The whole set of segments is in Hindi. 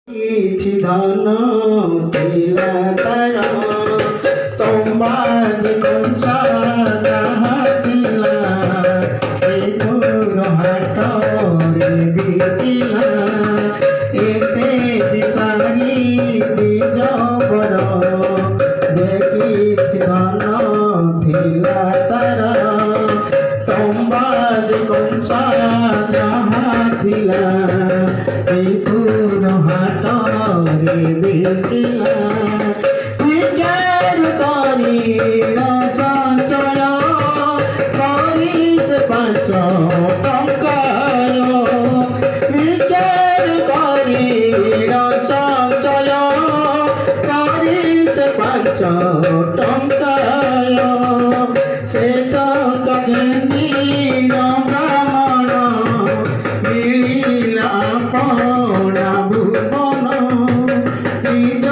କିଛି ଧନ ଥିଲା ତାର ତମ୍ବା ଯେ କଂସା ଯାହା ଥିଲା ଏ ଘୋର ହାଟରେ ବିକିଲା ଏତେ ବିଚାରି ଦିଜବର ଯେ କିଛି ଧନ ଥିଲା ତାର ତମ୍ବା ଯେ କଂସା ଯାହା ଥିଲା ଏ ଘୋର हाटरे बेचिला विचार करिल संचय करिस पाँच टंकार विचार करिल संचय करिस पाँच टंकार से टंका घेनिल ब्राह्मण मिलिला पड़ा भुवन निज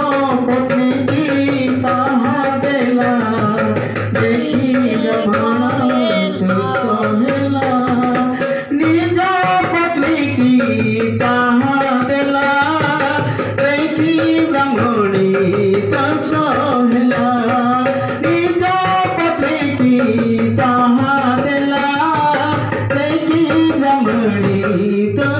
पत्नी की ताहा देला देखी ब्राह्मण कहला निज पत्नी की ताहा देला देखी ब्राह्मणी तो सहला निज पत्नी की ताहा देला देखी ब्राह्मणी तो